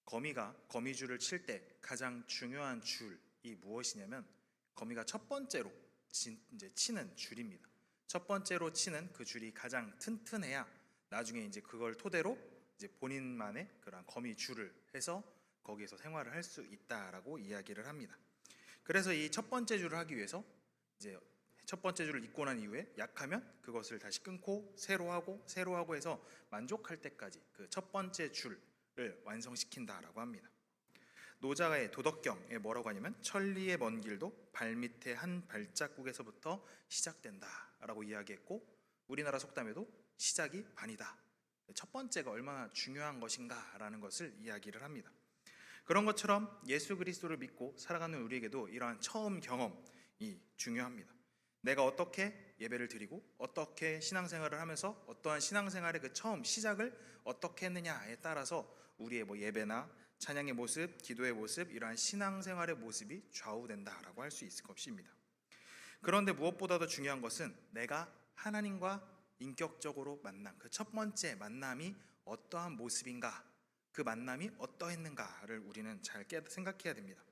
거미가 거미줄을 칠 때 가장 중요한 줄이 무엇이냐면 거미가 첫 번째로 이제 치는 줄입니다. 첫 번째로 치는 그 줄이 가장 튼튼해야 나중에 이제 그걸 토대로 이제 본인만의 그런 거미 줄을 해서 거기에서 생활을 할 수 있다라고 이야기를 합니다. 그래서 이 첫 번째 줄을 하기 위해서 이제 첫 번째 줄을 잇고 난 이후에 약하면 그것을 다시 끊고 새로 하고 해서 만족할 때까지 그 첫 번째 줄을 완성시킨다라고 합니다. 노자의 도덕경에 뭐라고 하냐면 천리의 먼 길도 발밑의 한 발자국에서부터 시작된다라고 이야기했고, 우리나라 속담에도 시작이 반이다, 첫 번째가 얼마나 중요한 것인가라는 것을 이야기를 합니다. 그런 것처럼 예수 그리스도를 믿고 살아가는 우리에게도 이러한 처음 경험이 중요합니다. 내가 어떻게 예배를 드리고 어떻게 신앙생활을 하면서 어떠한 신앙생활의 그 처음 시작을 어떻게 했느냐에 따라서 우리의 예배나 찬양의 모습, 기도의 모습, 이러한 신앙생활의 모습이 좌우된다라고 할 수 있을 것입니다. 그런데 무엇보다도 중요한 것은 내가 하나님과 인격적으로 만난 그 첫 번째 만남이 어떠한 모습인가, 그 만남이 어떠했는가를 우리는 잘 생각해야 됩니다.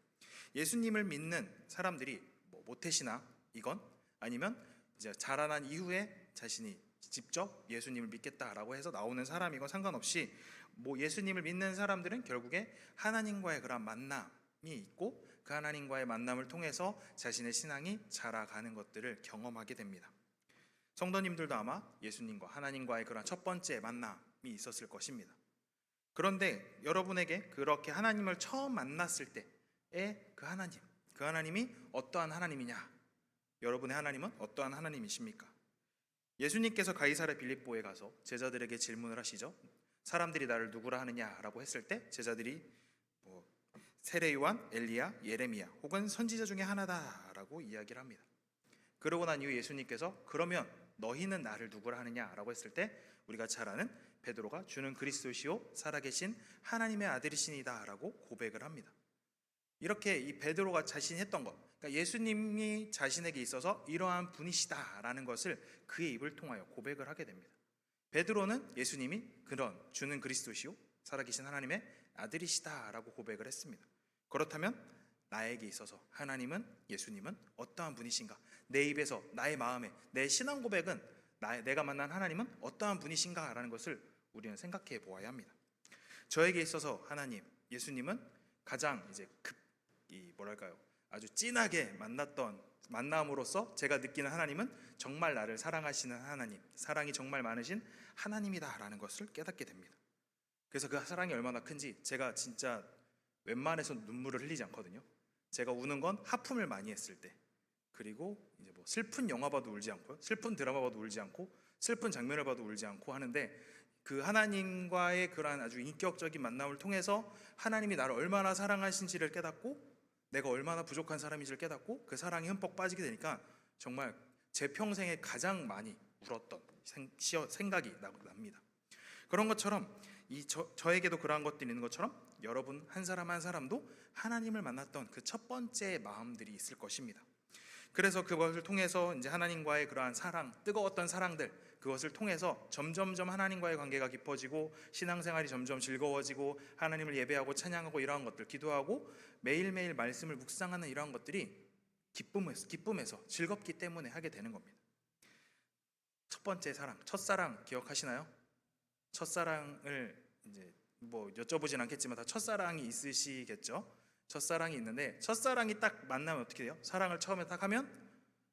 예수님을 믿는 사람들이 모태신앙 이건 아니면 이제 자라난 이후에 자신이 직접 예수님을 믿겠다라고 해서 나오는 사람이건 상관없이 예수님을 믿는 사람들은 결국에 하나님과의 그런 만남이 있고 그 하나님과의 만남을 통해서 자신의 신앙이 자라가는 것들을 경험하게 됩니다. 성도님들도 아마 예수님과 하나님과의 그런 첫 번째 만남이 있었을 것입니다. 그런데 여러분에게 그렇게 하나님을 처음 만났을 때의 그 하나님이 어떠한 하나님이냐? 여러분의 하나님은 어떠한 하나님이십니까? 예수님께서 가이사랴 빌립보에 가서 제자들에게 질문을 하시죠. 사람들이 나를 누구라 하느냐라고 했을 때 제자들이 세례 요한, 엘리야, 예레미야 혹은 선지자 중에 하나다라고 이야기를 합니다. 그러고 난 이후 예수님께서 그러면 너희는 나를 누구라 하느냐라고 했을 때 우리가 잘 아는 베드로가 주는 그리스도시요 살아계신 하나님의 아들이시니다라고 고백을 합니다. 이렇게 이 베드로가 자신이 했던 것, 그러니까 예수님이 자신에게 있어서 이러한 분이시다라는 것을 그의 입을 통하여 고백을 하게 됩니다. 베드로는 예수님이 그런 주는 그리스도시요 살아계신 하나님의 아들이시다라고 고백을 했습니다. 그렇다면 나에게 있어서 하나님은, 예수님은 어떠한 분이신가? 내 입에서, 나의 마음에, 내 신앙 고백은 내가 만난 하나님은 어떠한 분이신가라는 것을 우리는 생각해 보아야 합니다. 저에게 있어서 하나님, 예수님은 가장 이제 아주 진하게 만났던 만남으로써 제가 느끼는 하나님은 정말 나를 사랑하시는 하나님, 사랑이 정말 많으신 하나님이다라는 것을 깨닫게 됩니다. 그래서 그 사랑이 얼마나 큰지 제가 진짜 웬만해서 눈물을 흘리지 않거든요. 제가 우는 건 하품을 많이 했을 때, 그리고 이제 슬픈 영화 봐도 울지 않고요, 슬픈 드라마 봐도 울지 않고, 슬픈 장면을 봐도 울지 않고 하는데, 그 하나님과의 그러한 아주 인격적인 만남을 통해서 하나님이 나를 얼마나 사랑하신지를 깨닫고 내가 얼마나 부족한 사람인지를 깨닫고 그 사랑에 흠뻑 빠지게 되니까 정말 제 평생에 가장 많이 울었던 생각이 납니다. 그런 것처럼 저에게도 그러한 것들이 있는 것처럼 여러분 한 사람 한 사람도 하나님을 만났던 그 첫 번째 마음들이 있을 것입니다. 그래서 그것을 통해서 이제 하나님과의 그러한 사랑, 뜨거웠던 사랑들, 그것을 통해서 점점점 하나님과의 관계가 깊어지고 신앙생활이 점점 즐거워지고 하나님을 예배하고 찬양하고 이러한 것들, 기도하고 매일매일 말씀을 묵상하는 이러한 것들이 기쁨에서 즐겁기 때문에 하게 되는 겁니다. 첫 번째 사랑, 첫사랑 기억하시나요? 첫사랑을 이제 여쭤보진 않겠지만 다 첫사랑이 있으시겠죠? 첫사랑이 있는데 첫사랑이 딱 만나면 어떻게 돼요? 사랑을 처음에 딱 하면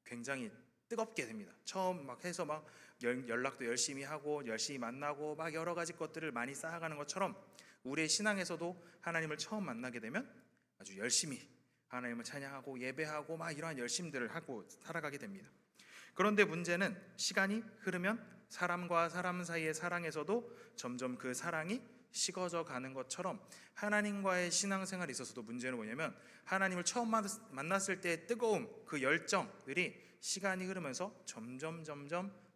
굉장히 뜨겁게 됩니다. 처음 막 해서 막 연락도 열심히 하고 열심히 만나고 막 여러 가지 것들을 많이 쌓아가는 것처럼 우리의 신앙에서도 하나님을 처음 만나게 되면 아주 열심히 하나님을 찬양하고 예배하고 막 이러한 열심들을 하고 살아가게 됩니다. 그런데 문제는 시간이 흐르면 사람과 사람 사이의 사랑에서도 점점 그 사랑이 식어져 가는 것처럼 하나님과의 신앙생활에 있어서도 문제는 뭐냐면 하나님을 처음 만났을 때의 뜨거움, 그 열정들이 시간이 흐르면서 점점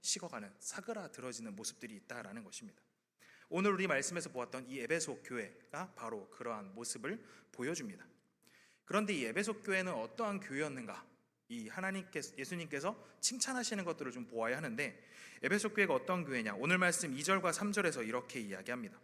식어가는, 사그라들어지는 모습들이 있다라는 것입니다. 오늘 우리 말씀에서 보았던 이 에베소 교회가 바로 그러한 모습을 보여줍니다. 그런데 이 에베소 교회는 어떠한 교회였는가? 이 예수님께서 칭찬하시는 것들을 좀 보아야 하는데, 에베소 교회가 어떤 교회냐? 오늘 말씀 2절과 3절에서 이렇게 이야기합니다.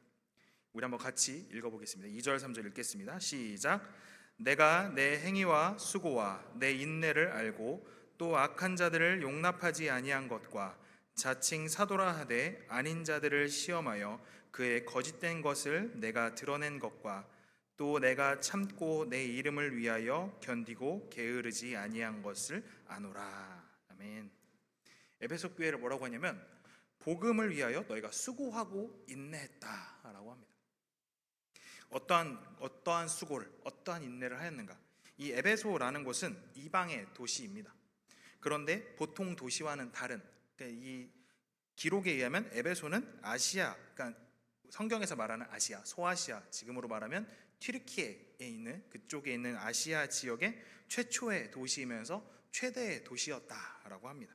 우리 한번 같이 읽어보겠습니다. 2절 3절 읽겠습니다. 시작. 내가 내 행위와 수고와 내 인내를 알고 또 악한 자들을 용납하지 아니한 것과 자칭 사도라 하되 아닌 자들을 시험하여 그의 거짓된 것을 내가 드러낸 것과 또 내가 참고 내 이름을 위하여 견디고 게으르지 아니한 것을 아노라. 아멘. 에베소 교회를 뭐라고 하냐면 복음을 위하여 너희가 수고하고 인내했다라고 합니다. 어떠한 수고를, 어떠한 인내를 하였는가? 이 에베소라는 곳은 이방의 도시입니다. 그런데 보통 도시와는 다른, 그러니까 이 기록에 의하면 에베소는 아시아, 그러니까 성경에서 말하는 아시아, 소아시아, 지금으로 말하면 튀르키예에 있는 그쪽에 있는 아시아 지역의 최초의 도시이면서 최대의 도시였다라고 합니다.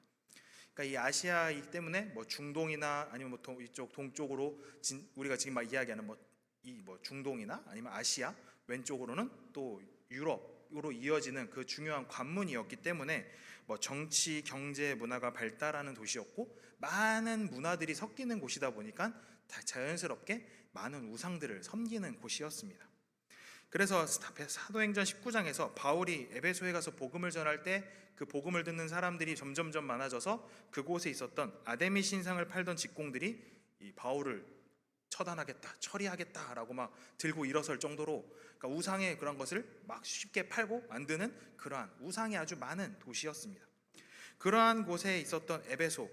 그러니까 이 아시아이기 때문에 뭐 중동이나 아니면 뭐 이쪽 동쪽으로 우리가 지금 막 이야기하는 뭐 중동이나 아니면 아시아 왼쪽으로는 또 유럽으로 이어지는 그 중요한 관문이었기 때문에 뭐 정치, 경제, 문화가 발달하는 도시였고 많은 문화들이 섞이는 곳이다 보니까 자연스럽게 많은 우상들을 섬기는 곳이었습니다. 그래서 사도행전 19장에서 바울이 에베소에 가서 복음을 전할 때 그 복음을 듣는 사람들이 점점점 많아져서 그곳에 있었던 아데미 신상을 팔던 직공들이 이 바울을 처단하겠다, 처리하겠다라고 막 들고 일어설 정도로, 그러니까 우상의 그런 것을 막 쉽게 팔고 만드는 그러한 우상이 아주 많은 도시였습니다. 그러한 곳에 있었던 에베소,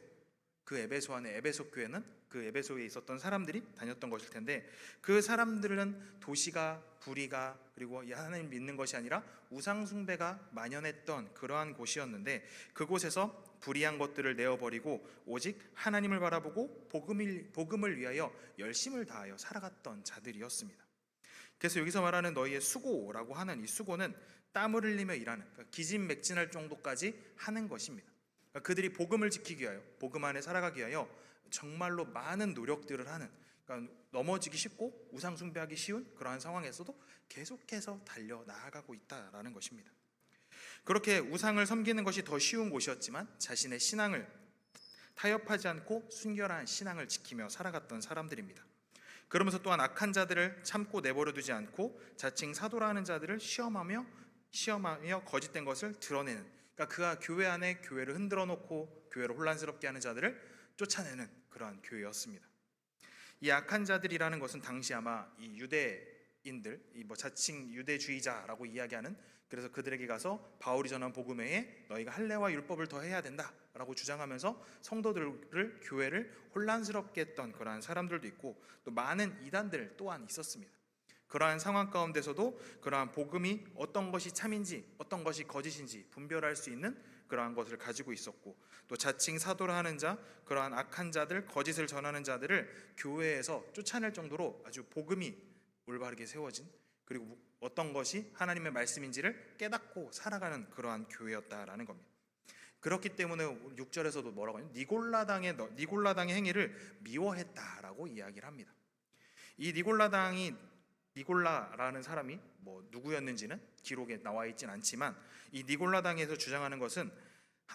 그 에베소 안에 에베소 교회는 그 에베소에 있었던 사람들이 다녔던 것일 텐데, 그 사람들은 도시가 불의가 그리고 하나님 믿는 것이 아니라 우상 숭배가 만연했던 그러한 곳이었는데, 그곳에서 불의한 것들을 내어버리고 오직 하나님을 바라보고 복음을 위하여 열심을 다하여 살아갔던 자들이었습니다. 그래서 여기서 말하는 너희의 수고라고 하는 이 수고는 땀을 흘리며 일하는, 그러니까 기진맥진할 정도까지 하는 것입니다. 그러니까 그들이 복음을 지키기 위하여, 복음 안에 살아가기 위하여 정말로 많은 노력들을 하는, 그러니까 넘어지기 쉽고 우상 숭배하기 쉬운 그러한 상황에서도 계속해서 달려 나아가고 있다라는 것입니다. 그렇게 우상을 섬기는 것이 더 쉬운 곳이었지만 자신의 신앙을 타협하지 않고 순결한 신앙을 지키며 살아갔던 사람들입니다. 그러면서 또한 악한 자들을 참고 내버려 두지 않고 자칭 사도라 하는 자들을 시험하며 거짓된 것을 드러내는, 그러니까 그가 교회 안에 교회를 흔들어 놓고 교회를 혼란스럽게 하는 자들을 쫓아내는 그러한 교회였습니다. 이 악한 자들이라는 것은 당시 아마 이 유대인들, 자칭 유대주의자라고 이야기하는, 그래서 그들에게 가서 바울이 전한 복음 외에 너희가 할례와 율법을 더 해야 된다라고 주장하면서 성도들을, 교회를 혼란스럽게 했던 그러한 사람들도 있고, 또 많은 이단들 또한 있었습니다. 그러한 상황 가운데서도 그러한 복음이 어떤 것이 참인지 어떤 것이 거짓인지 분별할 수 있는 그러한 것을 가지고 있었고, 또 자칭 사도라 하는 자, 그러한 악한 자들, 거짓을 전하는 자들을 교회에서 쫓아낼 정도로 아주 복음이 올바르게 세워진, 그리고 어떤 것이 하나님의 말씀인지를 깨닫고 살아가는 그러한 교회였다라는 겁니다. 그렇기 때문에 6절에서도 뭐라고 하냐면 니골라당의 행위를 미워했다라고 이야기를 합니다. 이 니골라라는 사람이 누구였는지는 기록에 나와 있진 않지만, 이 니골라당에서 주장하는 것은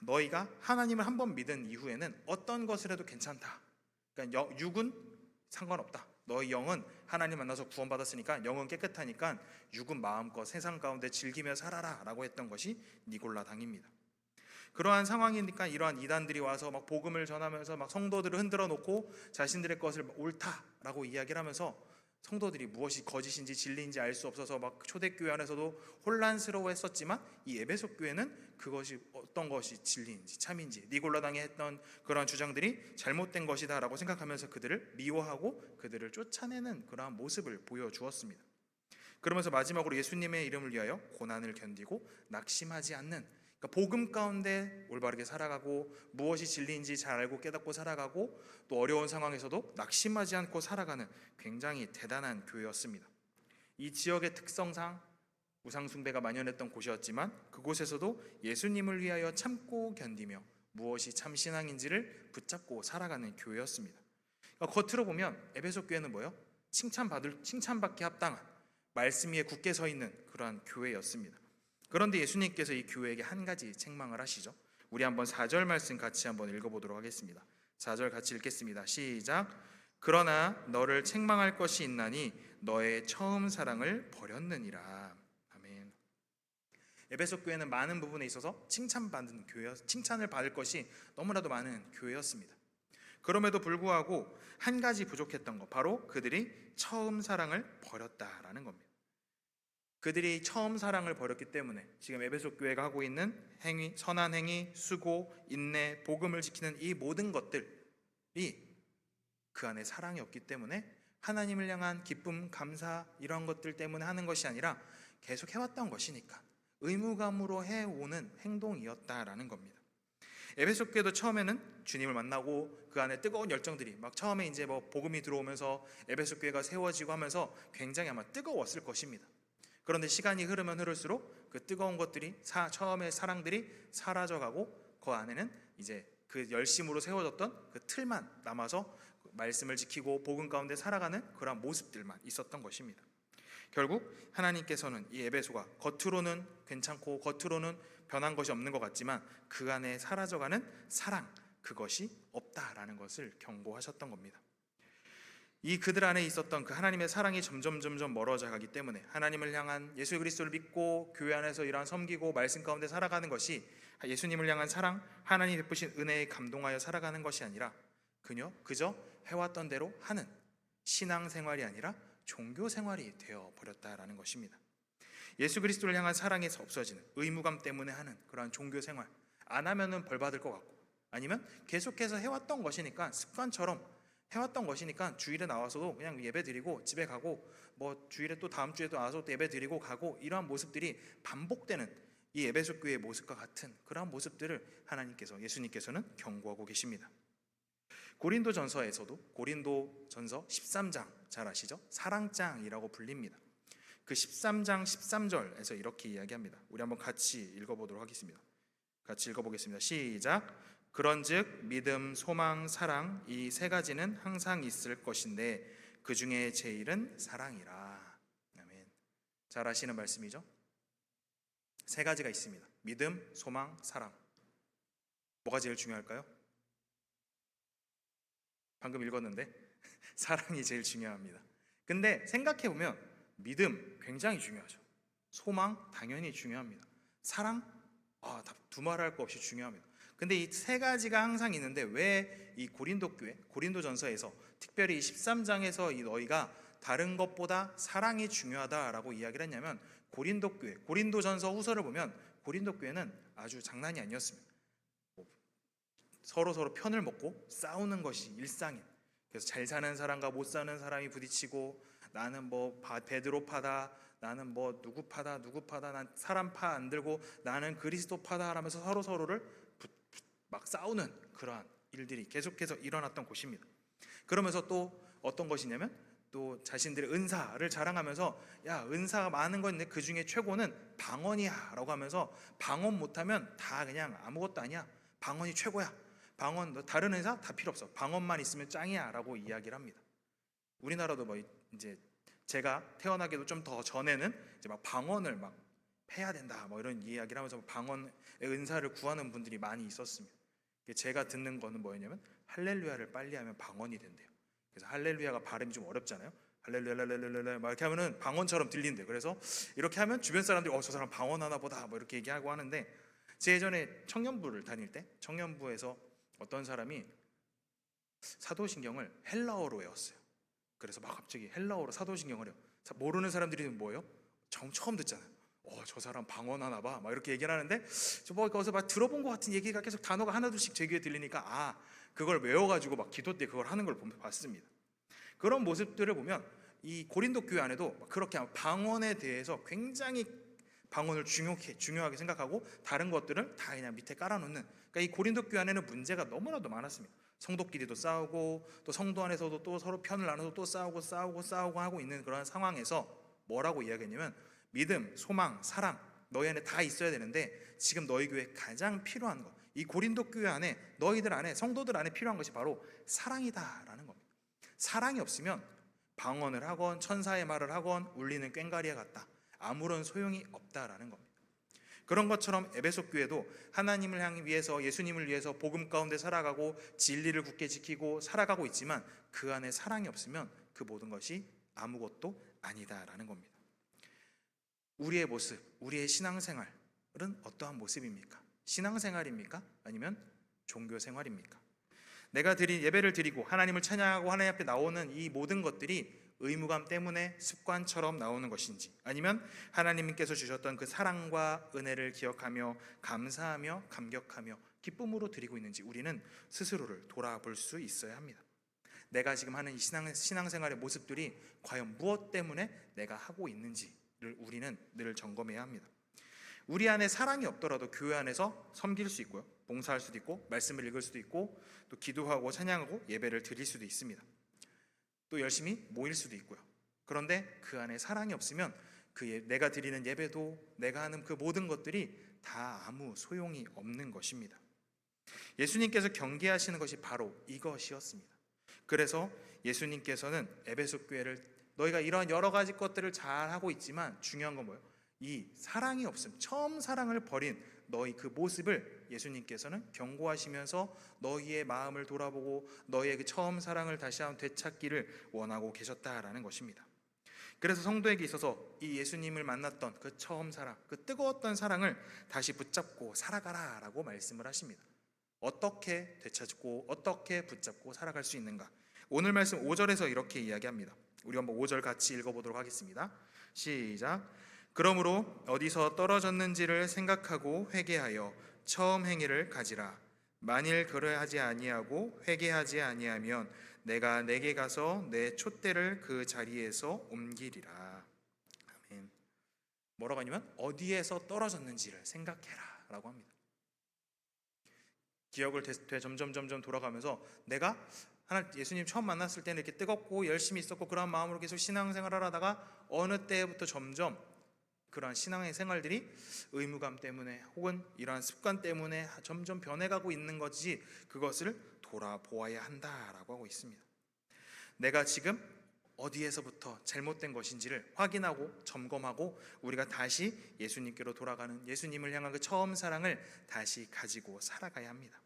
너희가 하나님을 한번 믿은 이후에는 어떤 것을 해도 괜찮다. 그러니까 육은 상관없다. 너희 영은 하나님 만나서 구원받았으니까 영은 깨끗하니까 육은 마음껏 세상 가운데 즐기며 살아라 라고 했던 것이 니골라당입니다. 그러한 상황이니까 이러한 이단들이 와서 막 복음을 전하면서 막 성도들을 흔들어 놓고 자신들의 것을 옳다라고 이야기를 하면서 성도들이 무엇이 거짓인지 진리인지 알 수 없어서 막 초대교회 안에서도 혼란스러워했었지만, 이 에베소 교회는 그것이 어떤 것이 진리인지 참인지 니골라당이 했던 그러한 주장들이 잘못된 것이다라고 생각하면서 그들을 미워하고 그들을 쫓아내는 그러한 모습을 보여주었습니다. 그러면서 마지막으로 예수님의 이름을 위하여 고난을 견디고 낙심하지 않는, 그러니까 복음 가운데 올바르게 살아가고 무엇이 진리인지 잘 알고 깨닫고 살아가고, 또 어려운 상황에서도 낙심하지 않고 살아가는 굉장히 대단한 교회였습니다. 이 지역의 특성상 우상 숭배가 만연했던 곳이었지만 그곳에서도 예수님을 위하여 참고 견디며 무엇이 참 신앙인지를 붙잡고 살아가는 교회였습니다. 그러니까 겉으로 보면 에베소 교회는 뭐예요? 칭찬받기 합당한, 말씀 위에 굳게 서 있는 그러한 교회였습니다. 그런데 예수님께서 이 교회에게 한 가지 책망을 하시죠. 우리 한번 4절 말씀 같이 한번 읽어보도록 하겠습니다. 4절 같이 읽겠습니다. 시작. 그러나 너를 책망할 것이 있나니 너의 처음 사랑을 버렸느니라. 아멘. 에베소 교회는 많은 부분에 있어서 칭찬받는 칭찬을 받을 것이 너무나도 많은 교회였습니다. 그럼에도 불구하고 한 가지 부족했던 것, 바로 그들이 처음 사랑을 버렸다라는 겁니다. 그들이 처음 사랑을 버렸기 때문에 지금 에베소 교회가 하고 있는 행위, 선한 행위, 수고, 인내, 복음을 지키는 이 모든 것들이 그 안에 사랑이 없기 때문에 하나님을 향한 기쁨, 감사 이런 것들 때문에 하는 것이 아니라 계속 해왔던 것이니까 의무감으로 해오는 행동이었다라는 겁니다. 에베소 교회도 처음에는 주님을 만나고 그 안에 뜨거운 열정들이 막 처음에 이제 뭐 복음이 들어오면서 에베소 교회가 세워지고 하면서 굉장히 아마 뜨거웠을 것입니다. 그런데 시간이 흐르면 흐를수록 그 뜨거운 것들이 처음의 사랑들이 사라져가고 그 안에는 이제 그 열심으로 세워졌던 그 틀만 남아서 말씀을 지키고 복음 가운데 살아가는 그런 모습들만 있었던 것입니다. 결국 하나님께서는 이 에베소가 겉으로는 괜찮고 겉으로는 변한 것이 없는 것 같지만 그 안에 사라져가는 사랑, 그것이 없다라는 것을 경고하셨던 겁니다. 이 그들 안에 있었던 그 하나님의 사랑이 점점 멀어져 가기 때문에 하나님을 향한 예수 그리스도를 믿고 교회 안에서 이러한 섬기고 말씀 가운데 살아가는 것이 예수님을 향한 사랑, 하나님 베푸신 은혜에 감동하여 살아가는 것이 아니라 그저 해왔던 대로 하는 신앙생활이 아니라 종교생활이 되어버렸다라는 것입니다. 예수 그리스도를 향한 사랑에서 없어지는 의무감 때문에 하는 그러한 종교생활, 안 하면은 벌 받을 것 같고 아니면 계속해서 해왔던 것이니까 습관처럼 해왔던 것이니까 주일에 나와서도 그냥 예배 드리고 집에 가고 뭐 주일에 또 다음 주에도 나와서 또 예배 드리고 가고 이러한 모습들이 반복되는 이 에베소 교회의 모습과 같은 그러한 모습들을 예수님께서는 경고하고 계십니다. 고린도전서에서도 고린도전서 13장 잘 아시죠? 사랑장이라고 불립니다. 그 13장 13절에서 이렇게 이야기합니다. 우리 한번 같이 읽어보도록 하겠습니다. 같이 읽어보겠습니다. 시작. 그런즉 믿음, 소망, 사랑 이 세 가지는 항상 있을 것인데 그 중에 제일은 사랑이라. 아멘. 잘 아시는 말씀이죠? 세 가지가 있습니다. 믿음, 소망, 사랑. 뭐가 제일 중요할까요? 방금 읽었는데 사랑이 제일 중요합니다. 근데 생각해보면 믿음 굉장히 중요하죠. 소망 당연히 중요합니다. 사랑 두말할 거 없이 중요합니다. 근데 이 세 가지가 항상 있는데 왜 이 고린도 교회, 고린도전서에서 특별히 13장에서 이 너희가 다른 것보다 사랑이 중요하다라고 이야기를 했냐면 고린도 교회, 고린도전서 후서를 보면 고린도 교회는 아주 장난이 아니었습니다. 서로 편을 먹고 싸우는 것이 일상인. 그래서 잘 사는 사람과 못 사는 사람이 부딪히고 나는 뭐 베드로파다, 나는 뭐 누구파다, 난 사람 파 안 들고 나는 그리스도 파다 하면서 서로를 막 싸우는 그러한 일들이 계속해서 일어났던 곳입니다. 그러면서 또 어떤 것이냐면 또 자신들의 은사를 자랑하면서 야 은사가 많은 건 있는데 그 중에 최고는 방언이야 라고 하면서 방언 못하면 다 그냥 아무것도 아니야, 방언이 최고야, 방언 너 다른 은사 다 필요 없어, 방언만 있으면 짱이야 라고 이야기를 합니다. 우리나라도 뭐 이제 제가 태어나기도 좀 더 전에는 이제 막 방언을 막 해야 된다 뭐 이런 이야기를 하면서 방언의 은사를 구하는 분들이 많이 있었습니다. 제가 듣는 거는 뭐였냐면 할렐루야를 빨리 하면 방언이 된대요. 그래서 할렐루야가 발음이 좀 어렵잖아요. 할렐루야 막 이렇게 하면은 방언처럼 들린대요. 그래서 이렇게 하면 주변 사람들이 저 사람 방언 하나 보다 뭐 이렇게 얘기하고 하는데, 제 예전에 청년부를 다닐 때 청년부에서 어떤 사람이 사도신경을 헬라어로 외웠어요. 그래서 막 갑자기 헬라어로 사도신경을 해요. 모르는 사람들이 뭐예요? 처음 듣잖아요. 저 사람 방언 하나 봐 막 이렇게 얘기를 하는데 뭐 거기서 막 들어본 것 같은 얘기가 계속 단어가 하나둘씩 제 귀에 들리니까 그걸 외워가지고 막 기도 때 그걸 하는 걸 봤습니다. 그런 모습들을 보면 이 고린도 교회 안에도 그렇게 방언에 대해서 굉장히 방언을 중요하게 생각하고 다른 것들을 다 그냥 밑에 깔아놓는, 그러니까 이 고린도 교회 안에는 문제가 너무나도 많았습니다. 성도끼리도 싸우고 또 성도 안에서도 또 서로 편을 나눠서 또 싸우고 하고 있는 그런 상황에서 뭐라고 이야기했냐면 믿음, 소망, 사랑 너희 안에 다 있어야 되는데 지금 너희 교회에 가장 필요한 것, 이 고린도 교회 안에 너희들 안에 성도들 안에 필요한 것이 바로 사랑이다라는 겁니다. 사랑이 없으면 방언을 하건 천사의 말을 하건 울리는 꽹과리와 같다, 아무런 소용이 없다라는 겁니다. 그런 것처럼 에베소 교회도 하나님을 향해 위해서, 예수님을 위해서 복음 가운데 살아가고 진리를 굳게 지키고 살아가고 있지만 그 안에 사랑이 없으면 그 모든 것이 아무것도 아니다라는 겁니다. 우리의 모습, 우리의 신앙생활은 어떠한 모습입니까? 신앙생활입니까? 아니면 종교생활입니까? 내가 예배를 드리고 하나님을 찬양하고 하나님 앞에 나오는 이 모든 것들이 의무감 때문에 습관처럼 나오는 것인지, 아니면 하나님께서 주셨던 그 사랑과 은혜를 기억하며 감사하며 감격하며 기쁨으로 드리고 있는지 우리는 스스로를 돌아볼 수 있어야 합니다. 내가 지금 하는 이 신앙생활의 모습들이 과연 무엇 때문에 내가 하고 있는지를 우리는 늘 점검해야 합니다. 우리 안에 사랑이 없더라도 교회 안에서 섬길 수 있고요, 봉사할 수도 있고, 말씀을 읽을 수도 있고, 또 기도하고 찬양하고 예배를 드릴 수도 있습니다. 또 열심히 모일 수도 있고요. 그런데 그 안에 사랑이 없으면 내가 드리는 예배도, 내가 하는 그 모든 것들이 다 아무 소용이 없는 것입니다. 예수님께서 경계하시는 것이 바로 이것이었습니다. 그래서 예수님께서는 에베소 교회를, 너희가 이러한 여러 가지 것들을 잘 하고 있지만 중요한 건 뭐예요? 이 사랑이 없음, 처음 사랑을 버린 너희 그 모습을 예수님께서는 경고하시면서 너희의 마음을 돌아보고 너희의 그 처음 사랑을 다시 한번 되찾기를 원하고 계셨다라는 것입니다. 그래서 성도에게 있어서 이 예수님을 만났던 그 처음 사랑, 그 뜨거웠던 사랑을 다시 붙잡고 살아가라라고 말씀을 하십니다. 어떻게 되찾고 어떻게 붙잡고 살아갈 수 있는가? 오늘 말씀 5절에서 이렇게 이야기합니다. 우리 한번 5절 같이 읽어보도록 하겠습니다. 시작. 그러므로 어디서 떨어졌는지를 생각하고 회개하여 처음 행위를 가지라. 만일 그러하지 아니하고 회개하지 아니하면 내가 내게 가서 내 촛대를 그 자리에서 옮기리라. 아멘. 뭐라고 하냐면 어디에서 떨어졌는지를 생각해라 라고 합니다. 기억을 점점 돌아가면서 내가 예수님 처음 만났을 때는 이렇게 뜨겁고 열심히 있었고 그런 마음으로 계속 신앙생활을 하다가 어느 때부터 점점 그러한 신앙의 생활들이 의무감 때문에 혹은 이러한 습관 때문에 점점 변해가고 있는 것이, 그것을 돌아보아야 한다라고 하고 있습니다. 내가 지금 어디에서부터 잘못된 것인지를 확인하고 점검하고 우리가 다시 예수님께로 돌아가는, 예수님을 향한 그 처음 사랑을 다시 가지고 살아가야 합니다.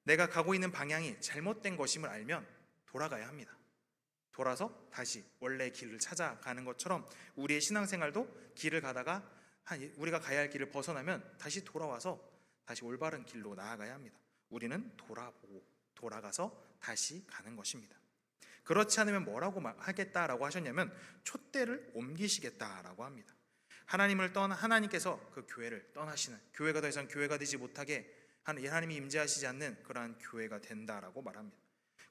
내가 가고 있는 방향이 잘못된 것임을 알면 돌아가야 합니다. 돌아서 다시 원래의 길을 찾아가는 것처럼 우리의 신앙생활도 길을 가다가 우리가 가야 할 길을 벗어나면 다시 돌아와서 다시 올바른 길로 나아가야 합니다. 우리는 돌아보고 돌아가서 다시 가는 것입니다. 그렇지 않으면 뭐라고 하겠다라고 하셨냐면 촛대를 옮기시겠다라고 합니다. 하나님께서 그 교회를 떠나시는, 교회가 더 이상 교회가 되지 못하게 하나님이 임재하시지 않는 그러한 교회가 된다라고 말합니다.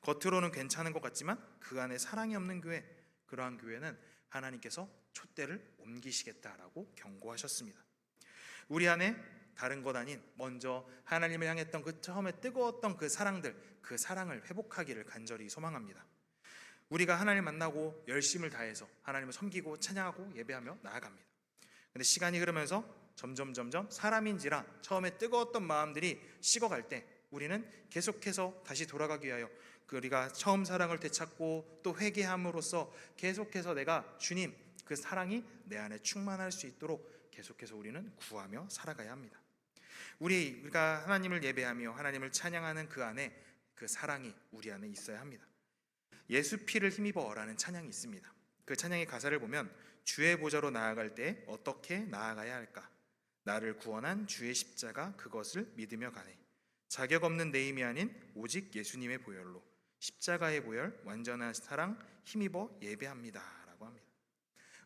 겉으로는 괜찮은 것 같지만 그 안에 사랑이 없는 교회, 그러한 교회는 하나님께서 촛대를 옮기시겠다라고 경고하셨습니다. 우리 안에 다른 것 아닌 먼저 하나님을 향했던 그 처음에 뜨거웠던 그 사랑들, 그 사랑을 회복하기를 간절히 소망합니다. 우리가 하나님 만나고 열심을 다해서 하나님을 섬기고 찬양하고 예배하며 나아갑니다. 근데 시간이 흐르면서 점점 사람인지라 처음에 뜨거웠던 마음들이 식어갈 때 우리는 계속해서 다시 돌아가기 위하여 우리가 처음 사랑을 되찾고 또 회개함으로써 계속해서 내가 주님 그 사랑이 내 안에 충만할 수 있도록 계속해서 우리는 구하며 살아가야 합니다. 우리가 하나님을 예배하며 하나님을 찬양하는 그 안에 그 사랑이 우리 안에 있어야 합니다. 예수 피를 힘입어라는 찬양이 있습니다. 그 찬양의 가사를 보면 주의 보좌로 나아갈 때 어떻게 나아가야 할까? 나를 구원한 주의 십자가 그것을 믿으며 가네. 자격 없는 내 힘이 아닌 오직 예수님의 보혈로 십자가의 보혈 완전한 사랑 힘입어 예배합니다 라고 합니다.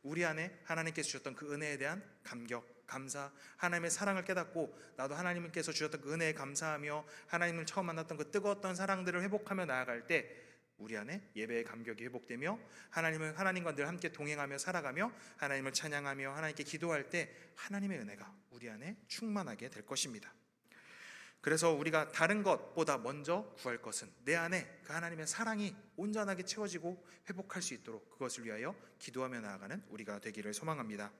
우리 안에 하나님께서 주셨던 그 은혜에 대한 감격, 감사, 하나님의 사랑을 깨닫고 나도 하나님께서 주셨던 그 은혜에 감사하며 하나님을 처음 만났던 그 뜨거웠던 사랑들을 회복하며 나아갈 때 우리 안에 예배의 감격이 회복되며 하나님과 늘 함께 동행하며 살아가며 하나님을 찬양하며 하나님께 기도할 때 하나님의 은혜가 우리 안에 충만하게 될 것입니다. 그래서 우리가 다른 것보다 먼저 구할 것은 내 안에 그 하나님의 사랑이 온전하게 채워지고 회복할 수 있도록 그것을 위하여 기도하며 나아가는 우리가 되기를 소망합니다.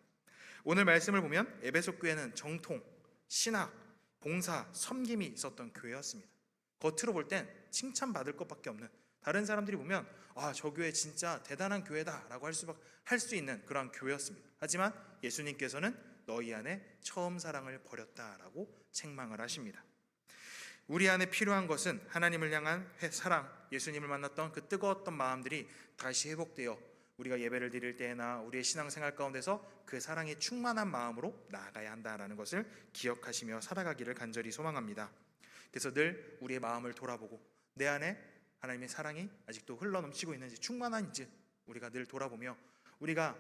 오늘 말씀을 보면 에베소 교회는 정통, 신학, 봉사, 섬김이 있었던 교회였습니다. 겉으로 볼 땐 칭찬받을 것밖에 없는 다른 사람들이 보면 저 교회 진짜 대단한 교회다라고 할 수 있는 그런 교회였습니다. 하지만 예수님께서는 너희 안에 처음 사랑을 버렸다라고 책망을 하십니다. 우리 안에 필요한 것은 하나님을 향한 사랑, 예수님을 만났던 그 뜨거웠던 마음들이 다시 회복되어 우리가 예배를 드릴 때나 우리의 신앙생활 가운데서 그 사랑이 충만한 마음으로 나아가야 한다라는 것을 기억하시며 살아가기를 간절히 소망합니다. 그래서 늘 우리의 마음을 돌아보고 내 안에 하나님의 사랑이 아직도 흘러넘치고 있는지 충만한지 우리가 늘 돌아보며 우리가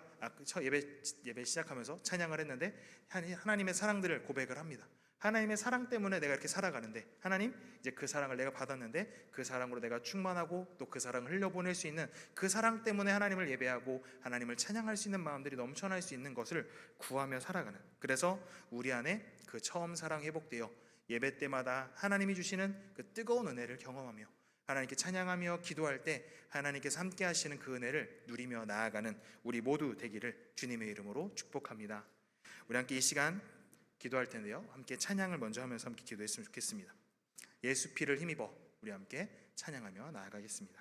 예배 시작하면서 찬양을 했는데 하나님의 사랑들을 고백을 합니다. 하나님의 사랑 때문에 내가 이렇게 살아가는데 하나님 이제 그 사랑을 내가 받았는데 그 사랑으로 내가 충만하고 또 그 사랑을 흘려보낼 수 있는 그 사랑 때문에 하나님을 예배하고 하나님을 찬양할 수 있는 마음들이 넘쳐날 수 있는 것을 구하며 살아가는, 그래서 우리 안에 그 처음 사랑 회복되어 예배 때마다 하나님이 주시는 그 뜨거운 은혜를 경험하며 하나님께 찬양하며 기도할 때 하나님께서 함께 하시는 그 은혜를 누리며 나아가는 우리 모두 되기를 주님의 이름으로 축복합니다. 우리 함께 이 시간 기도할 텐데요, 함께 찬양을 먼저 하면서 함께 기도했으면 좋겠습니다. 예수 피를 힘입어 우리 함께 찬양하며 나아가겠습니다.